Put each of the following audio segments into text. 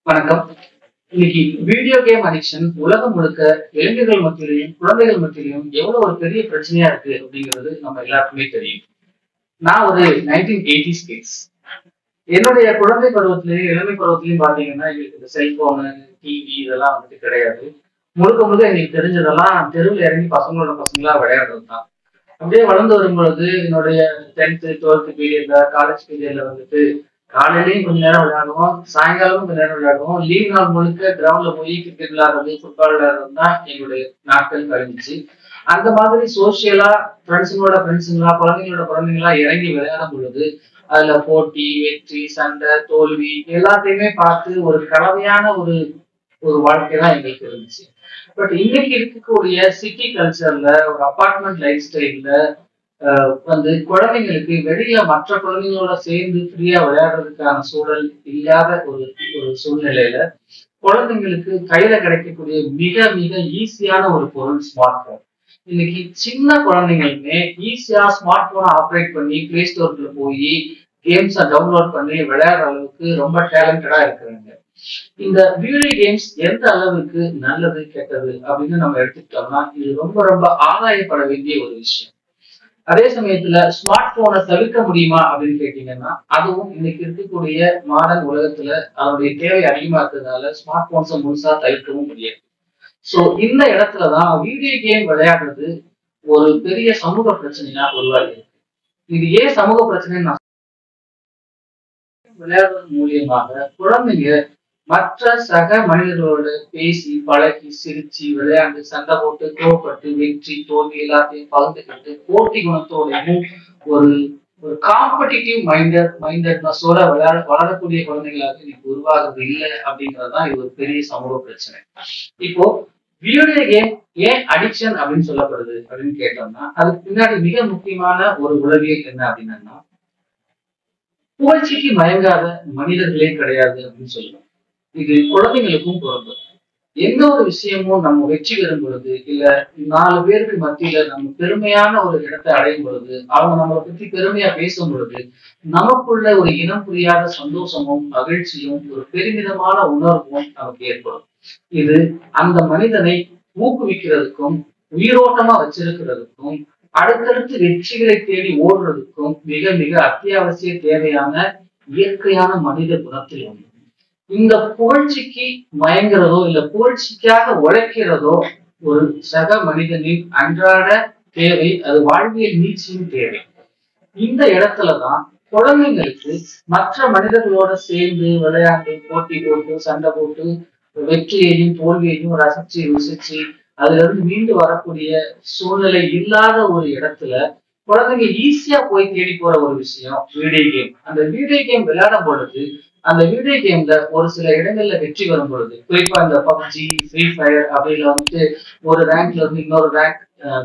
வணக்கம். இன்னைக்கு video game addiction உலகம் முழுக்க இளைஞர்கள் மத்தியிலையும் குழந்தைகள் மத்தியிலையும் எவ்வளவு ஒரு பெரிய பிரச்சனையா இருக்கு அப்படிங்கிறது நம்ம எல்லாருக்குமே தெரியும். நான் ஒரு 1980s கிட்ஸ். என்னுடைய குழந்தை பருவத்திலையும் இளமை பருவத்திலையும் பாத்தீங்கன்னா எங்களுக்கு இந்த செல்போனு, டிவி இதெல்லாம் வந்துட்டு கிடையாது. முழுக்க முழுக்க எங்களுக்கு தெரிஞ்சதெல்லாம் தெருவில் இறங்கி பசங்களோட பசங்களா விளையாடுறது தான். அப்படியே வளர்ந்து வரும்பொழுது என்னுடைய 10th 12th பீரியட்ல காலேஜ் பீரியட்ல வந்துட்டு காலையிலயும் கொஞ்ச நேரம் விளையாடுவோம், சாயங்காலமும் கொஞ்ச நேரம் விளையாடுவோம். லீவ் நாள் முழுக்க கிரவுண்ட்ல போய் கிரிக்கெட் விளையாடுறது, ஃபுட்பால் விளையாடுறது தான் எங்களுடைய நாட்கள் கழிஞ்சிச்சு. அந்த மாதிரி சோசியலா ஃப்ரெண்ட்ஸுங்களா குழந்தைங்களோட குழந்தைங்களா இறங்கி விளையாடும் பொழுது அதுல போட்டி, வெற்றி, சண்டை, தோல்வி எல்லாத்தையுமே பார்த்து ஒரு கலவையான ஒரு ஒரு வாழ்க்கை தான் எங்களுக்கு இருந்துச்சு. பட் இன்னைக்கு இருக்கக்கூடிய சிட்டி கல்ச்சர்ல ஒரு அபார்ட்மெண்ட் லைஃப் ஸ்டைல்ல வந்து குழந்தைங்களுக்கு வெளியில மற்ற குழந்தைங்களோட சேர்ந்து ஃப்ரீயா விளையாடுறதுக்கான சூழல் இல்லாத ஒரு ஒரு சூழ்நிலையில குழந்தைங்களுக்கு கையில கிடைக்கக்கூடிய மிக மிக ஈஸியான ஒரு பொருள் ஸ்மார்ட் போன். இன்னைக்கு சின்ன குழந்தைங்களுமே ஈஸியா ஸ்மார்ட் போனை ஆப்ரேட் பண்ணி பிளே ஸ்டோர்ல போய் கேம்ஸை டவுன்லோட் பண்ணி விளையாடுற அளவுக்கு ரொம்ப டேலண்டடா இருக்கிறாங்க. இந்த வீடியோ கேம்ஸ் எந்த அளவுக்கு நல்லது கெட்டது அப்படின்னு நம்ம எடுத்துக்கிட்டோம்னா இது ரொம்ப ரொம்ப ஆதாயப்பட வேண்டிய ஒரு விஷயம். அதே சமயத்துல ஸ்மார்ட் போனை தவிர்க்க முடியுமா அப்படின்னு கேட்டீங்கன்னா அதுவும் இன்னைக்கு இருக்கக்கூடிய மாடர்ன் உலகத்துல அதனுடைய தேவை அதிகமா இருக்கிறதுனால ஸ்மார்ட் போன்ஸை முழுசா தவிர்க்கவும் முடியாது. சோ இந்த இடத்துலதான் வீடியோ கேம் விளையாடுறது ஒரு பெரிய சமூக பிரச்சனையா உருவாகி இருக்கு. இது ஏன் சமூக பிரச்சனை? விளையாடுறது மூலியமாக குழந்தைங்க மற்ற சக மனிதர்களோட பேசி பழகி சிரிச்சு விளையாண்டு சண்டை போட்டு கோவப்பட்டு வெற்றி தோல்வி எல்லாத்தையும் பகிர்ந்துக்கிட்டு போட்டி குணத்தோடையும் ஒரு ஒரு காம்படிட்டிவ் மைண்டட்னஸோட வளரக்கூடிய குழந்தைகளாக இன்னைக்கு உருவாகிறது இல்லை அப்படிங்கறதுதான் இது ஒரு பெரிய சமூக பிரச்சனை. இப்போ வீடியோ கேம் ஏன் அடிக்ஷன் அப்படின்னு சொல்லப்படுது அப்படின்னு கேட்டோம்னா அதுக்கு பின்னாடி மிக முக்கியமான ஒரு உளவியல் என்ன அப்படின்னா புகழ்ச்சிக்கு மயங்காத மனிதர்களே கிடையாது அப்படின்னு சொல்லுவோம். இது குழந்தைங்களுக்கும் பொருந்தும். எந்த ஒரு விஷயமும் நம்ம வெற்றி பெறும் பொழுது இல்ல 4 பேருக்கு மத்தியில நம்ம பெருமையான ஒரு இடத்தை அடையும் பொழுது அவங்க நம்மளை பத்தி பெருமையா பேசும் பொழுது நமக்குள்ள ஒரு இனம் புரியாத சந்தோஷமும் மகிழ்ச்சியும் ஒரு பெருமிதமான உணர்வும் நமக்கு ஏற்படும். இது அந்த மனிதனை ஊக்குவிக்கிறதுக்கும் உயிரோட்டமா வச்சிருக்கிறதுக்கும் அடுத்தடுத்து வெற்றிகளை தேடி ஓடுறதுக்கும் மிக மிக அத்தியாவசிய தேவையான இயற்கையான மனித குணத்தில் ஒன்று. இந்த புகழ்ச்சிக்கு மயங்கிறதோ இல்ல புகழ்ச்சிக்காக உழைக்கிறதோ ஒரு சக மனிதனின் அன்றாட தேவை, அது வாழ்வியல் நீட்சியின் தேவை. இந்த இடத்துலதான் குழந்தைங்களுக்கு மற்ற மனிதர்களோட சேர்ந்து விளையாண்டு போட்டி போட்டு சண்டை போட்டு வெற்றியையும் தோல்வியையும் ரசிச்சு ருசிச்சு அதுல இருந்து மீண்டு வரக்கூடிய சூழ்நிலை இல்லாத ஒரு இடத்துல குழந்தைங்க ஈஸியா போய் தேடி போற ஒரு விஷயம் வீடியோ கேம். அந்த வீடியோ கேம் விளையாடும் பொழுது அந்த வீடியோ கேம்ல ஒரு சில இடங்கள்ல வெற்றி வரும் பொழுது குறிப்பா இந்த பப்ஜி ஃப்ரீ ஃபயர் அப்படின்னு வந்துட்டு ஒரு ரேங்க்ல இருந்து இன்னொரு ரேங்க்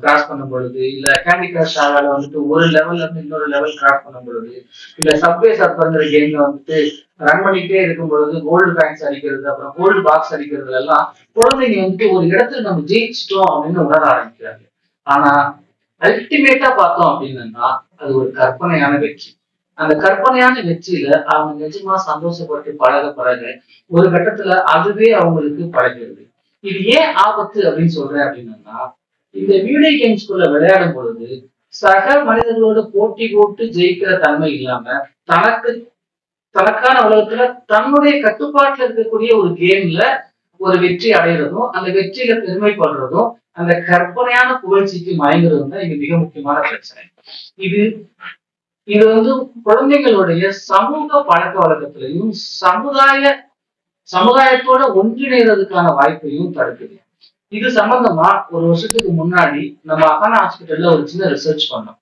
கிராஸ் பண்ணும் பொழுது இல்ல கேண்டி கிரஷ் ஆகால வந்துட்டு ஒரு லெவல்ல இருந்து இன்னொரு லெவல் கிராஸ் பண்ணும் பொழுது இல்ல சப்வே சர்ஃபர்ங்கிற கேம்ல வந்துட்டு ரன் பண்ணிட்டே இருக்கும் பொழுது கோல்டு பேங்க்ஸ் அடிக்கிறது அப்புறம் கோல்டு பாக்ஸ் அடிக்கிறதுல எல்லாம் குழந்தைங்க வந்துட்டு ஒரு இடத்துல நம்ம ஜெயிச்சிட்டோம் அப்படின்னு உணர ஆரம்பிக்கிறாங்க. ஆனா அல்டிமேட்டா பார்த்தோம் அப்படின்னா அது ஒரு கற்பனையான வெற்றி. அந்த கற்பனையான வெற்றியில அவங்க நிஜமா சந்தோஷப்பட்டு பழக ஒரு கட்டத்துல அதுவே அவங்களுக்கு பழகிறது. இது ஏன் ஆபத்து அப்படின்னு சொல்றேன் அப்படின்னா இந்த வீடியோ கேம்ஸ்குள்ள விளையாடும் பொழுது சக மனிதர்களோட போட்டி போட்டு ஜெயிக்கிற தன்மை இல்லாம தனக்கான உலகத்துல தன்னுடைய கட்டுப்பாட்டுல இருக்கக்கூடிய ஒரு கேம்ல ஒரு வெற்றி அடைகிறதும் அந்த வெற்றியில பெருமைப்படுறதும் அந்த கற்பனையான புகழ்ச்சிக்கு மயங்குறதும் தான் இங்க மிக முக்கியமான பிரச்சனை. இது இது வந்து குழந்தைங்களுடைய சமூக பழக்க வழக்கத்திலையும் சமுதாயத்தோட ஒன்றிணைறதுக்கான வாய்ப்பையும் தடுக்குது. இது சம்பந்தமா ஒரு வருஷத்துக்கு முன்னாடி நம்ம அகானா ஹாஸ்பிட்டல்ல ஒரு சின்ன ரிசர்ச் பண்ணோம்.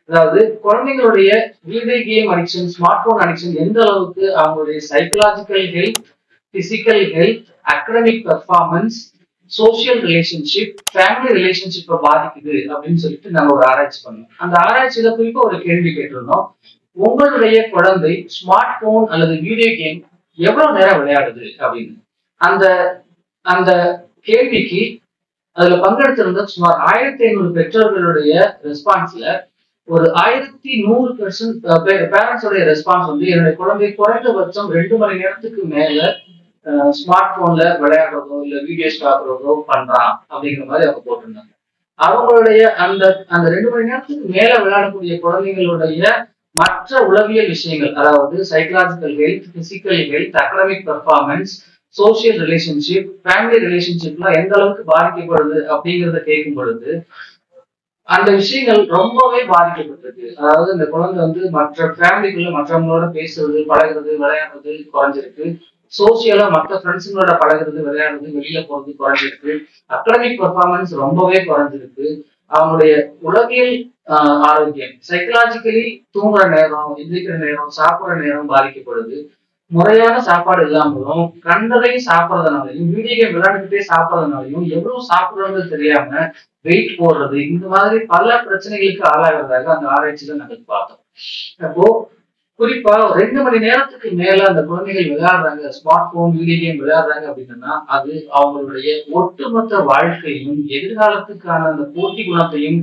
அதாவது குழந்தைங்களுடைய video game addiction smartphone addiction எந்த அளவுக்கு அவங்களுடைய psychological health, physical health, academic performance, social relationship, family ரிலேஷன்ஷிப்பை பாதிக்குது அப்படின்னு சொல்லிட்டு நாங்க ஒரு ஆராய்ச்சி பண்ணோம். அந்த ஆராய்ச்சியில குறிப்பா ஒரு கேள்வி கேட்டிருந்தோம். உங்களுடைய குழந்தை ஸ்மார்ட் போன் அல்லது வீடியோ கேம் எவ்வளவு நேரம் விளையாடுது அப்படின்னு. அந்த அந்த கேள்விக்கு அதுல பங்கெடுத்திருந்த சுமார் 1500 பெற்றோர்களுடைய ரெஸ்பான்ஸ்ல ஒரு 1100% பேரண்ட்ஸோடைய ரெஸ்பான்ஸ் வந்து என்னுடைய குழந்தை குறைந்தபட்சம் 2 மணி நேரத்துக்கு மேல ஸ்மார்ட் போன்ல விளையாடுறதோ இல்ல வீடியோஸ் பார்க்கறதோ பண்றான் அப்படிங்கிற மாதிரி அவங்க போட்டிருந்தாங்க. அவங்களுடைய அந்த அந்த 2 மணி நேரத்துக்கு மேல விளையாடக்கூடிய குழந்தைங்களுடைய மற்ற உளவியல் விஷயங்கள், அதாவது psychological health, physical health, academic performance, social relationship, family ரிலேஷன்ஷிப்லாம் எந்த அளவுக்கு பாதிக்கப்படுது அப்படிங்கிறத கேட்கும் பொழுது அந்த விஷயங்கள் ரொம்பவே பாதிக்கப்பட்டிருக்கு. அதாவது இந்த குழந்தை மற்ற ஃபேமிலிக்குள்ள மற்றவங்களோட பேசுறது, பழகுறது, விளையாடுறது குறைஞ்சிருக்கு. சோசியலா மற்ற ஃப்ரெண்ட்ஸுங்களோட பழகுறது, விளையாடுறது, வெளியில போறது குறைஞ்சிருக்கு. அகடமிக் பெர்ஃபார்மன்ஸ் ரொம்பவே குறைஞ்சிருக்கு. அவங்களுடைய உளவியல் ஆரோக்கியம், சைக்கலாஜிக்கலி தூங்குற நேரம், எந்திரிக்கிற நேரம், சாப்பிடுற நேரம் பாதிக்கப்படுது. முறையான சாப்பாடு இல்லாமலும், கண்டதையும் சாப்பிட்றதுனாலையும், வீடியோ கேம் விளையாண்டுக்கிட்டே சாப்பிட்றதுனாலையும், எவ்வளவு சாப்பிடுறது தெரியாம வெயிட் போடுறது, இந்த மாதிரி பல பிரச்சனைகளுக்கு ஆளாகிறதாக அந்த ஆராய்ச்சியில நாங்கள் பார்த்தோம். அப்போ குறிப்பா 2 மணி நேரத்துக்கு மேல அந்த குழந்தைகள் விளையாடுறாங்க, ஸ்மார்ட் போன், வீடியோ கேம் விளையாடுறாங்க அப்படின்னா அது அவங்களுடைய ஒட்டுமொத்த வாழ்க்கையும் எதிர்காலத்துக்கான அந்த போட்டி குணத்தையும்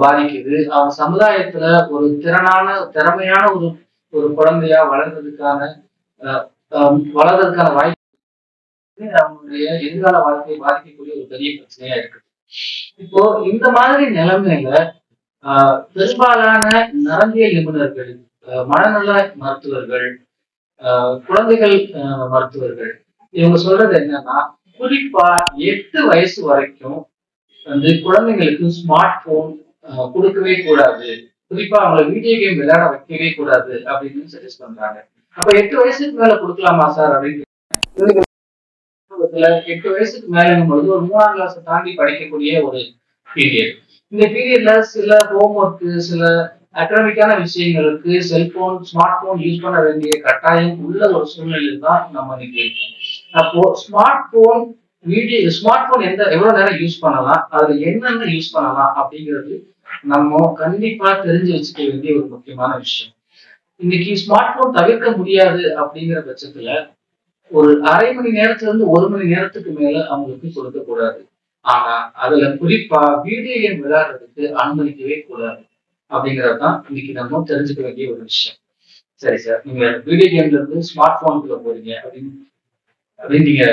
பாதிக்குது. அவங்க சமுதாயத்துல ஒரு திறமையான ஒரு ஒரு குழந்தையா வளர்றதுக்கான வாய்ப்பு அவங்களுடைய எதிர்கால வாழ்க்கையை பாதிக்கக்கூடிய ஒரு பெரிய பிரச்சனையா இருக்கு. இப்போ இந்த மாதிரி நிலைமையில பெரும்பாலான நரம்பியல் நிபுணர்கள், மனநல மருத்துவர்கள், குழந்தைகள் மருத்துவர்கள் இவங்க சொல்றது என்னன்னா, குறிப்பா 8 வயசு வரைக்கும் குழந்தைங்களுக்கு ஸ்மார்ட் போன் கொடுக்கவே கூடாது, குறிப்பா அவங்களை வீடியோ கேம் விளையாட வைக்கவே கூடாது அப்படின்னு சஜஸ்ட் பண்றாங்க. அப்ப 8 வயசுக்கு மேல கொடுக்கலாமா சார் அப்படின்னு? 8 வயசுக்கு மேலும் பொழுது ஒரு 3ஆம் கிளாஸ் தாண்டி படிக்கக்கூடிய ஒரு பீரியட். இந்த பீரியட்ல சில ஹோம் ஒர்க், சில அகடமிக்கான விஷயங்களுக்கு செல்போன், ஸ்மார்ட் போன் யூஸ் பண்ண வேண்டிய கட்டாயம் உள்ள ஒரு சூழ்நிலையில் தான் நம்ம இன்னைக்கு இருக்கோம். அப்போ ஸ்மார்ட் போன் எவ்வளவு நேரம் யூஸ் பண்ணலாம், அதுல என்னென்ன யூஸ் பண்ணலாம் அப்படிங்கிறது நம்ம கண்டிப்பா தெரிஞ்சு வச்சுக்க வேண்டிய ஒரு முக்கியமான விஷயம். இன்னைக்கு ஸ்மார்ட் போன் தவிர்க்க முடியாது அப்படிங்கிற பட்சத்துல ஒரு அரை மணி நேரத்துல இருந்து 1 மணி நேரத்துக்கு மேல அவங்களுக்கு கொடுக்க கூடாது. ஆனா அதுல குறிப்பா வீடியோ கேம் விளையாடுறதுக்கு அனுமதிக்கவே கூடாது அப்படிங்கறதுதான் இன்னைக்கு நம்ம தெரிஞ்சுக்க வேண்டிய ஒரு விஷயம். சரி சார், நீங்க வீடியோ கேம்ல இருந்து ஸ்மார்ட் போனுக்குள்ள போறீங்க அப்படின்னு நீங்க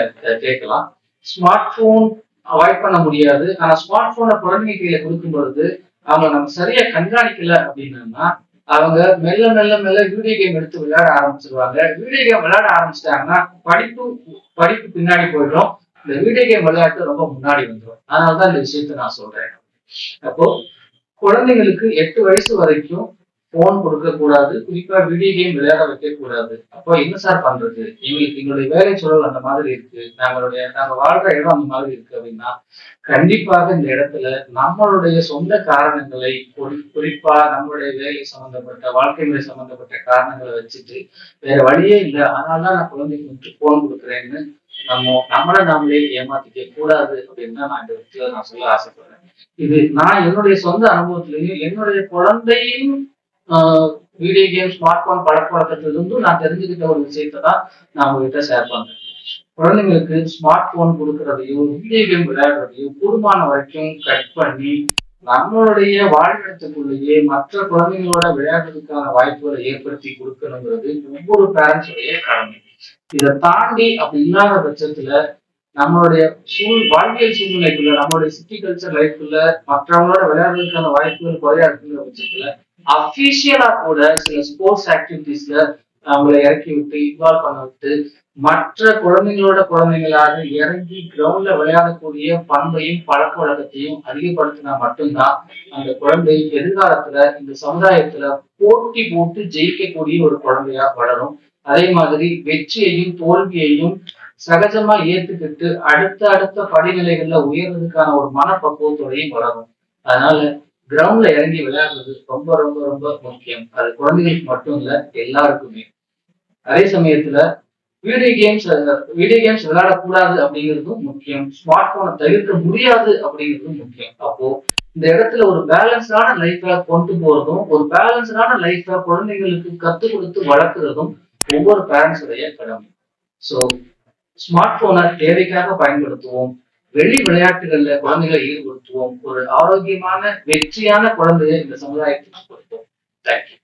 கேட்கலாம். ஸ்மார்ட் போன் அவாய்ட் பண்ண முடியாது. ஆனா ஸ்மார்ட் போனை குழந்தைங்க கையில கொடுக்கும் பொழுது அவங்க நம்ம சரியா கண்காணிக்கல அப்படின்னா அவங்க மெல்ல மெல்ல மெல்ல வீடியோ கேம் எடுத்து விளையாட ஆரம்பிச்சிருவாங்க. வீடியோ கேம் விளையாட ஆரம்பிச்சிட்டாங்கன்னா படிப்பு பின்னாடி போயிடும். இந்த வீடியோ கேம் விளையாட்டு ரொம்ப முன்னாடி வந்துடும். அதனாலதான் இந்த விஷயத்த நான் சொல்றேன். அப்போ குழந்தைங்களுக்கு 8 வயசு வரைக்கும் போன் கொடுக்க கூடாது, குறிப்பா வீடியோ கேம் விளையாட வைக்க கூடாது. அப்போ என்ன சார் பண்றது? எங்களுடைய வேலை சூழல் அந்த மாதிரி இருக்கு, நாங்க வாழ்ற இடம் அந்த மாதிரி இருக்கு அப்படின்னா கண்டிப்பாக இந்த இடத்துல நம்மளுடைய சொந்த காரணங்களை, குறிப்பா நம்மளுடைய வேலை சம்பந்தப்பட்ட, வாழ்க்கை முறை சம்பந்தப்பட்ட காரணங்களை வச்சுட்டு வேற வழியே இல்லை, அதனாலதான் நான் குழந்தைக்கு போன் கொடுக்குறேன்னு நம்மளை நாமளே ஏமாத்திக்க கூடாது அப்படின்னு தான் நான் இந்த இடத்துல நான் சொல்ல ஆசைப்படுறேன். இது நான் என்னுடைய சொந்த அனுபவத்திலையும் என்னுடைய குழந்தையும் வீடியோ கேம், ஸ்மார்ட் போன் பழக்க வழக்கத்திலிருந்தும் நான் தெரிஞ்சுக்கிட்ட ஒரு விஷயத்தை தான் நான் உங்ககிட்ட ஷேர் பண்றேன். குழந்தைங்களுக்கு ஸ்மார்ட் போன் கொடுக்கறதையும் வீடியோ கேம் விளையாடுறதையும் கூடுமான வரைக்கும் கட் பண்ணி நம்மளுடைய வாழ்விடத்துக்குள்ளேயே மற்ற குழந்தைங்களோட விளையாடுறதுக்கான வாய்ப்புகளை ஏற்படுத்தி கொடுக்கணுங்கிறது ஒவ்வொரு பேரண்ட்ஸுடைய கடமை. இதை தாண்டி அப்படி இல்லாத பட்சத்துல நம்மளுடைய வாழ்வியல் சூழ்நிலைக்குள்ள, நம்மளுடைய சிட்டி கல்ச்சர் லைஃப்ல மற்றவங்களோட விளையாடுறதுக்கான வாய்ப்புகள் குறையா இருக்குங்கிற பட்சத்துல அபிஷியலா கூட சில ஸ்போர்ட்ஸ் ஆக்டிவிட்டிஸ்ல அவங்களை இறக்கி விட்டு, இன்வால்வ் பண்ண விட்டு, மற்ற குழந்தைங்களாக இறங்கி கிரவுண்ட்ல விளையாடக்கூடிய பண்பையும் பழக்க வழக்கத்தையும் அதிகப்படுத்தினா மட்டும்தான் அந்த குழந்தை எதிர்காலத்துல இந்த சமுதாயத்துல போட்டி போட்டு ஜெயிக்கக்கூடிய ஒரு குழந்தையா வளரும். அதே மாதிரி வெற்றியையும் தோல்வியையும் சகஜமா ஏத்துக்கிட்டு அடுத்த படிநிலைகள்ல உயர்றதுக்கான ஒரு மனப்பக்குவத்தோடையும் வளரும். அதனால கிரவுண்ட்ல இறங்கி விளையாடுறது ரொம்ப ரொம்ப ரொம்ப முக்கியம். அது குழந்தைகளுக்கு மட்டும் இல்ல, எல்லாருக்குமே. அதே சமயத்துல வீடியோ கேம்ஸ் விளையாடக்கூடாது அப்படிங்கிறதும் முக்கியம். ஸ்மார்ட் போனை தவிர்க்க முடியாது அப்படிங்கிறதும் முக்கியம். அப்போ இந்த இடத்துல ஒரு பேலன்ஸ்டான லைஃபை கொண்டு போறதும், ஒரு பேலன்ஸ்டான லைஃபை குழந்தைங்களுக்கு கத்துக் கொடுத்து வளர்க்குறதும் ஒவ்வொரு பேரண்ட்ஸுடைய கடமை. ஸோ ஸ்மார்ட் போனை தேவைக்காக பயன்படுத்துவோம், வெளி விளையாட்டுகள்ல குழந்தைகளை ஈடுபடுத்துவோம், ஒரு ஆரோக்கியமான வெற்றியான குழந்தையை இந்த சமுதாயத்துக்கு கொடுப்போம். தேங்க்யூ.